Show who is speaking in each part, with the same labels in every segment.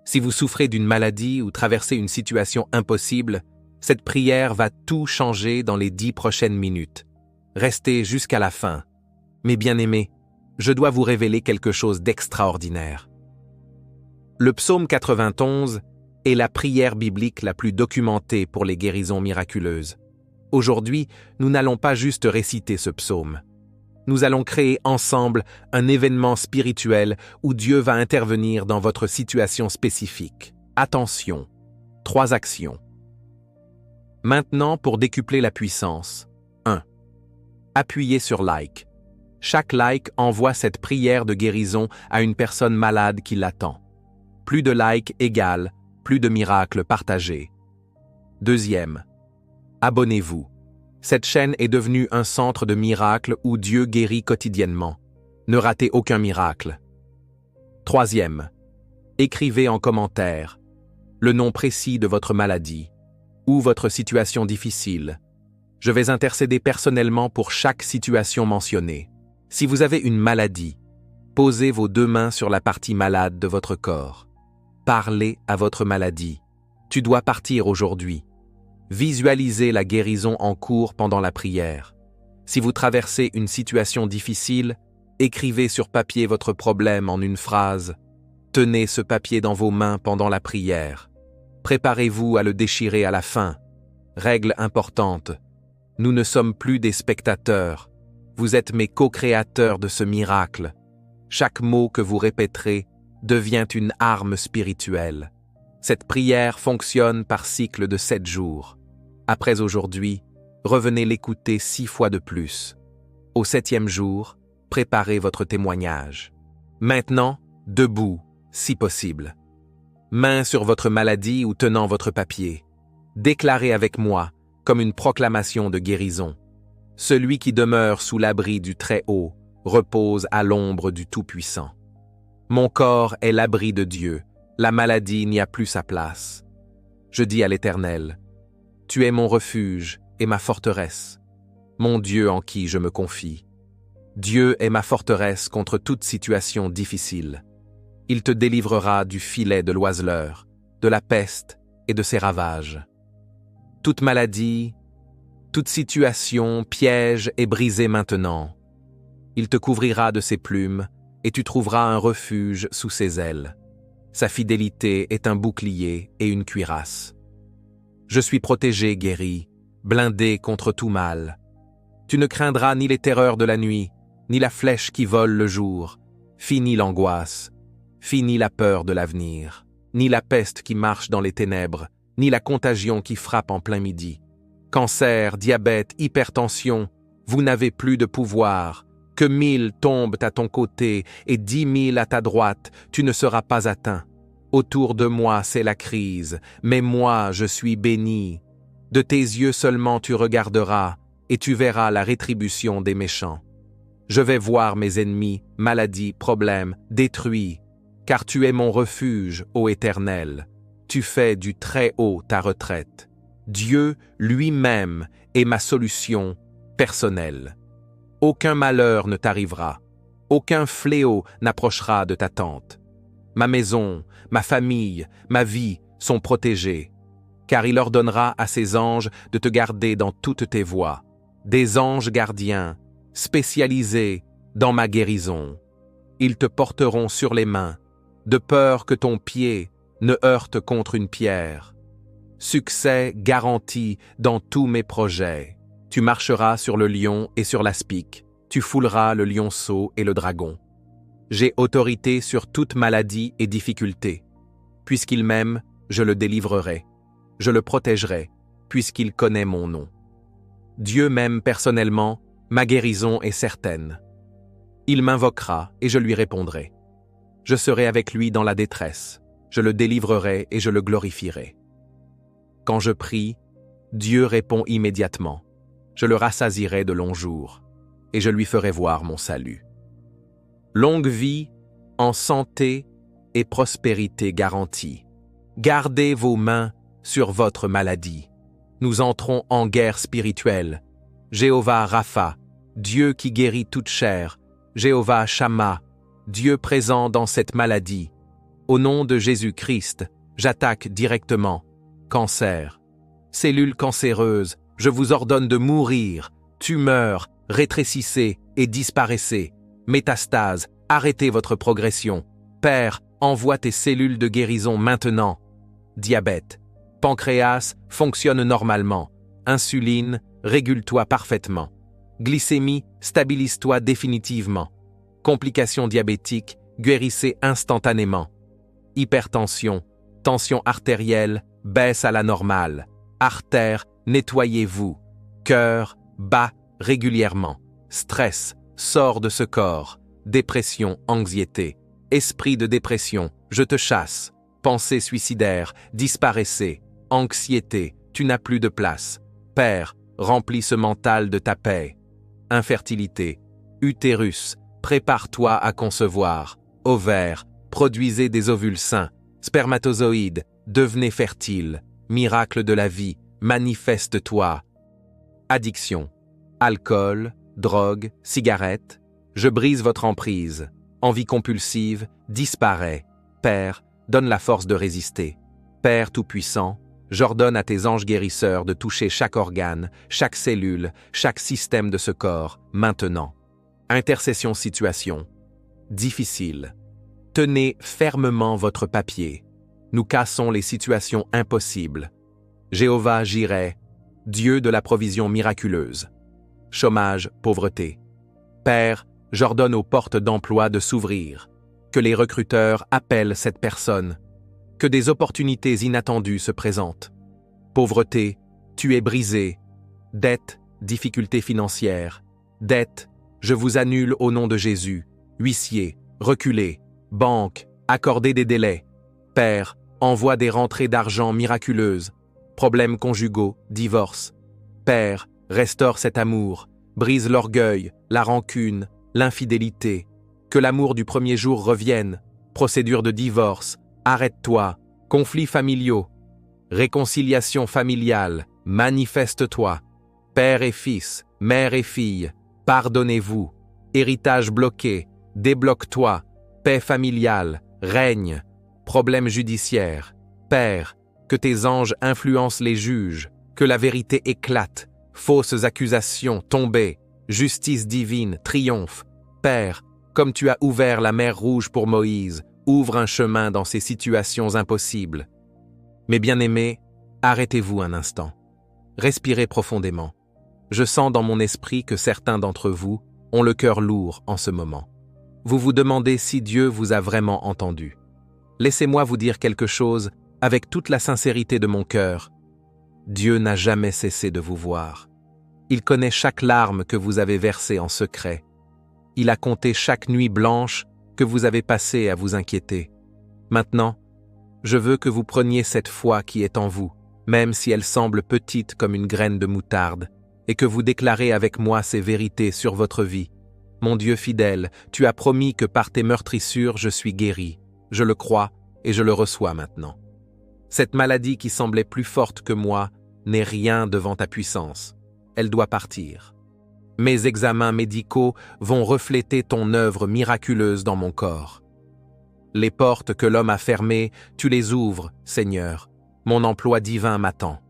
Speaker 1: Si vous souffrez d'une maladie ou traversez une situation impossible, cette prière va tout changer dans les 10 prochaines minutes. Restez jusqu'à la fin. Mes bien-aimés, je dois vous révéler quelque chose d'extraordinaire. Le psaume 91 est la prière biblique la plus documentée pour les guérisons miraculeuses. Aujourd'hui, nous n'allons pas juste réciter ce psaume. Nous allons créer ensemble un événement spirituel où Dieu va intervenir dans votre situation spécifique. Attention, 3 actions. Maintenant, pour décupler la puissance. 1. Appuyez sur like. Chaque like envoie cette prière de guérison à une personne malade qui l'attend. Plus de likes égale plus de miracles partagés. 2. Abonnez-vous. Cette chaîne est devenue un centre de miracles où Dieu guérit quotidiennement. Ne ratez aucun miracle. 3. Écrivez en commentaire le nom précis de votre maladie ou votre situation difficile. Je vais intercéder personnellement pour chaque situation mentionnée. Si vous avez une maladie, posez vos 2 mains sur la partie malade de votre corps. Parlez à votre maladie. Tu dois partir aujourd'hui. Visualisez la guérison en cours pendant la prière. Si vous traversez une situation difficile, écrivez sur papier votre problème en une phrase. Tenez ce papier dans vos mains pendant la prière. Préparez-vous à le déchirer à la fin. Règle importante. Nous ne sommes plus des spectateurs. Vous êtes mes co-créateurs de ce miracle. Chaque mot que vous répéterez devient une arme spirituelle. Cette prière fonctionne par cycle de 7 jours. Après aujourd'hui, revenez l'écouter 6 fois de plus. Au 7e jour, préparez votre témoignage. Maintenant, debout, si possible. Main sur votre maladie ou tenant votre papier. Déclarez avec moi, comme une proclamation de guérison. Celui qui demeure sous l'abri du Très-Haut repose à l'ombre du Tout-Puissant. Mon corps est l'abri de Dieu, la maladie n'y a plus sa place. Je dis à l'Éternel, tu es mon refuge et ma forteresse, mon Dieu en qui je me confie. Dieu est ma forteresse contre toute situation difficile. Il te délivrera du filet de l'oiseleur, de la peste et de ses ravages. Toute maladie, toute situation, piège est brisée maintenant. Il te couvrira de ses plumes et tu trouveras un refuge sous ses ailes. Sa fidélité est un bouclier et une cuirasse. Je suis protégé, guéri, blindé contre tout mal. Tu ne craindras ni les terreurs de la nuit, ni la flèche qui vole le jour. Fini l'angoisse, fini la peur de l'avenir, ni la peste qui marche dans les ténèbres, ni la contagion qui frappe en plein midi. Cancer, diabète, hypertension, vous n'avez plus de pouvoir. Que 1000 tombent à ton côté et 10 000 à ta droite, tu ne seras pas atteint. Autour de moi, c'est la crise, mais moi, je suis béni. De tes yeux seulement tu regarderas, et tu verras la rétribution des méchants. Je vais voir mes ennemis, maladies, problèmes, détruits, car tu es mon refuge, ô Éternel. Tu fais du Très-Haut ta retraite. Dieu lui-même est ma solution personnelle. Aucun malheur ne t'arrivera, aucun fléau n'approchera de ta tente. Ma maison, ma famille, ma vie sont protégées, car il ordonnera à ses anges de te garder dans toutes tes voies, des anges gardiens, spécialisés dans ma guérison. Ils te porteront sur les mains, de peur que ton pied ne heurte contre une pierre. Succès garanti dans tous mes projets. Tu marcheras sur le lion et sur l'aspic, tu fouleras le lionceau et le dragon. J'ai autorité sur toute maladie et difficulté. Puisqu'il m'aime, je le délivrerai. Je le protégerai, puisqu'il connaît mon nom. Dieu m'aime personnellement, ma guérison est certaine. Il m'invoquera et je lui répondrai. Je serai avec lui dans la détresse, je le délivrerai et je le glorifierai. Quand je prie, Dieu répond immédiatement. Je le rassasierai de longs jours, et je lui ferai voir mon salut. Longue vie, en santé et prospérité garantie. Gardez vos mains sur votre maladie. Nous entrons en guerre spirituelle. Jéhovah Rapha, Dieu qui guérit toute chair. Jéhovah Shammah, Dieu présent dans cette maladie. Au nom de Jésus-Christ, j'attaque directement. Cancer. Cellules cancéreuses, je vous ordonne de mourir. Tumeurs, rétrécissez et disparaissez. Métastases, arrêtez votre progression. Père, envoie tes cellules de guérison maintenant. Diabète. Pancréas, fonctionne normalement. Insuline, régule-toi parfaitement. Glycémie, stabilise-toi définitivement. Complications diabétiques, guérissez instantanément. Hypertension, tension artérielle, baisse à la normale. Artères, nettoyez-vous. Cœur, bat régulièrement. Stress, sort de ce corps. Dépression, anxiété. Esprit de dépression, je te chasse. Pensée suicidaire, disparaissez. Anxiété, tu n'as plus de place. Père, remplis ce mental de ta paix. Infertilité, utérus, prépare-toi à concevoir. Ovaires, produisez des ovules sains. Spermatozoïdes, devenez fertiles. Miracle de la vie, manifeste-toi. Addiction, alcool, drogue, cigarette, je brise votre emprise. Envie compulsive, disparaît. Père, donne la force de résister. Père Tout-Puissant, j'ordonne à tes anges guérisseurs de toucher chaque organe, chaque cellule, chaque système de ce corps, maintenant. Intercession situation. Difficile. Tenez fermement votre papier. Nous cassons les situations impossibles. Jéhovah Jireh, Dieu de la provision miraculeuse. Chômage, pauvreté. Père, j'ordonne aux portes d'emploi de s'ouvrir. Que les recruteurs appellent cette personne. Que des opportunités inattendues se présentent. Pauvreté, tu es brisé. Dette, difficultés financières. Dette, je vous annule au nom de Jésus. Huissier, reculez. Banque, accordez des délais. Père, envoie des rentrées d'argent miraculeuses. Problèmes conjugaux, divorce. Père, restaure cet amour. Brise l'orgueil, la rancune, l'infidélité. Que l'amour du premier jour revienne. Procédure de divorce. Arrête-toi. Conflits familiaux. Réconciliation familiale. Manifeste-toi. Père et fils, mère et fille. Pardonnez-vous. Héritage bloqué. Débloque-toi. Paix familiale. Règne. Problème judiciaire. Père, que tes anges influencent les juges. Que la vérité éclate. Fausses accusations tombées. Justice divine triomphe. Père, comme tu as ouvert la mer Rouge pour Moïse, ouvre un chemin dans ces situations impossibles. Mes bien-aimés, arrêtez-vous un instant. Respirez profondément. Je sens dans mon esprit que certains d'entre vous ont le cœur lourd en ce moment. Vous vous demandez si Dieu vous a vraiment entendu. Laissez-moi vous dire quelque chose avec toute la sincérité de mon cœur. Dieu n'a jamais cessé de vous voir. Il connaît chaque larme que vous avez versée en secret. Il a compté chaque nuit blanche que vous avez passée à vous inquiéter. Maintenant, je veux que vous preniez cette foi qui est en vous, même si elle semble petite comme une graine de moutarde, et que vous déclarez avec moi ces vérités sur votre vie. Mon Dieu fidèle, tu as promis que par tes meurtrissures je suis guéri. Je le crois et je le reçois maintenant. Cette maladie qui semblait plus forte que moi n'est rien devant ta puissance. Elle doit partir. Mes examens médicaux vont refléter ton œuvre miraculeuse dans mon corps. Les portes que l'homme a fermées, tu les ouvres, Seigneur. Mon emploi divin m'attend.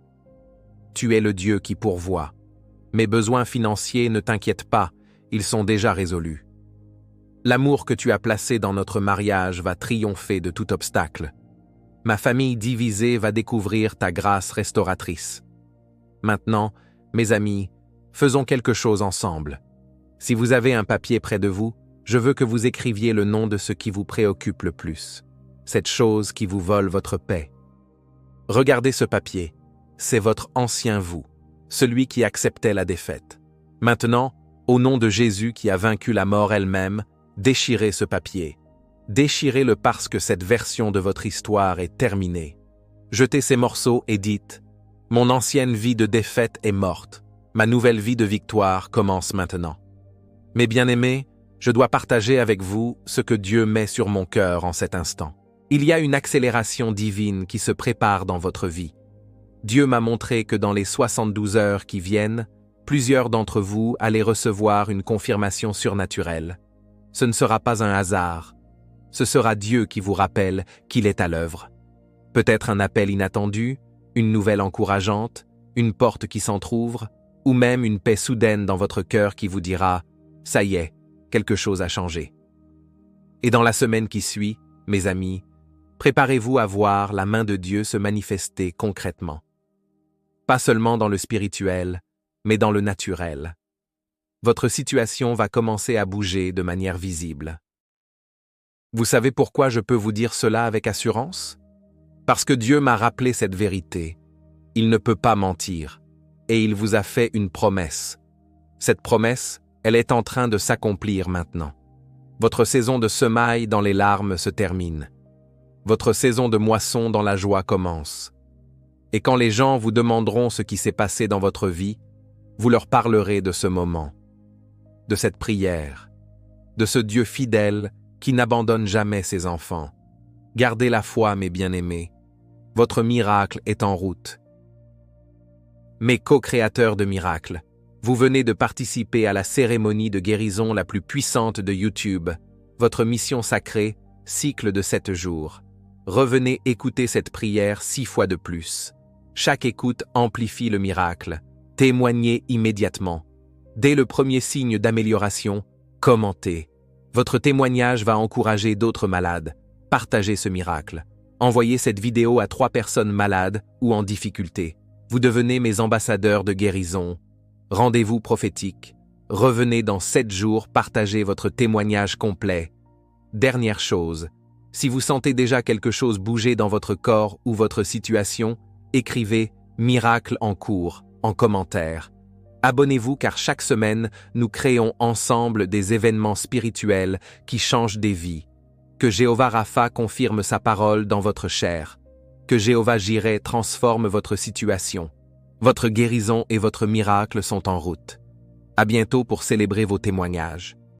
Speaker 1: Tu es le Dieu qui pourvoit. Mes besoins financiers ne t'inquiètent pas, ils sont déjà résolus. L'amour que tu as placé dans notre mariage va triompher de tout obstacle. Ma famille divisée va découvrir ta grâce restauratrice. Maintenant, mes amis, faisons quelque chose ensemble. Si vous avez un papier près de vous, je veux que vous écriviez le nom de ce qui vous préoccupe le plus, cette chose qui vous vole votre paix. Regardez ce papier, c'est votre ancien vous, celui qui acceptait la défaite. Maintenant, au nom de Jésus qui a vaincu la mort elle-même, déchirez ce papier. Déchirez-le parce que cette version de votre histoire est terminée. Jetez ces morceaux et dites « Mon ancienne vie de défaite est morte. Ma nouvelle vie de victoire commence maintenant. » Mes bien-aimés, je dois partager avec vous ce que Dieu met sur mon cœur en cet instant. Il y a une accélération divine qui se prépare dans votre vie. Dieu m'a montré que dans les 72 heures qui viennent, plusieurs d'entre vous allez recevoir une confirmation surnaturelle. Ce ne sera pas un hasard. Ce sera Dieu qui vous rappelle qu'il est à l'œuvre. Peut-être un appel inattendu, une nouvelle encourageante, une porte qui s'entr'ouvre, ou même une paix soudaine dans votre cœur qui vous dira « Ça y est, quelque chose a changé ». Et dans la semaine qui suit, mes amis, préparez-vous à voir la main de Dieu se manifester concrètement. Pas seulement dans le spirituel, mais dans le naturel. Votre situation va commencer à bouger de manière visible. Vous savez pourquoi je peux vous dire cela avec assurance? Parce que Dieu m'a rappelé cette vérité. Il ne peut pas mentir, et il vous a fait une promesse. Cette promesse, elle est en train de s'accomplir maintenant. Votre saison de semaille dans les larmes se termine. Votre saison de moisson dans la joie commence. Et quand les gens vous demanderont ce qui s'est passé dans votre vie, vous leur parlerez de ce moment, de cette prière, de ce Dieu fidèle qui n'abandonne jamais ses enfants. Gardez la foi, mes bien-aimés. Votre miracle est en route. Mes co-créateurs de miracles, vous venez de participer à la cérémonie de guérison la plus puissante de YouTube, votre mission sacrée, cycle de 7 jours. Revenez écouter cette prière 6 fois de plus. Chaque écoute amplifie le miracle. Témoignez immédiatement. Dès le premier signe d'amélioration, commentez. Votre témoignage va encourager d'autres malades. Partagez ce miracle. Envoyez cette vidéo à 3 personnes malades ou en difficulté. Vous devenez mes ambassadeurs de guérison. Rendez-vous prophétique. Revenez dans 7 jours partager votre témoignage complet. Dernière chose, si vous sentez déjà quelque chose bouger dans votre corps ou votre situation, écrivez « Miracle en cours » en commentaire. Abonnez-vous car chaque semaine, nous créons ensemble des événements spirituels qui changent des vies. Que Jéhovah Rapha confirme sa parole dans votre chair. Que Jéhovah Jireh transforme votre situation. Votre guérison et votre miracle sont en route. À bientôt pour célébrer vos témoignages.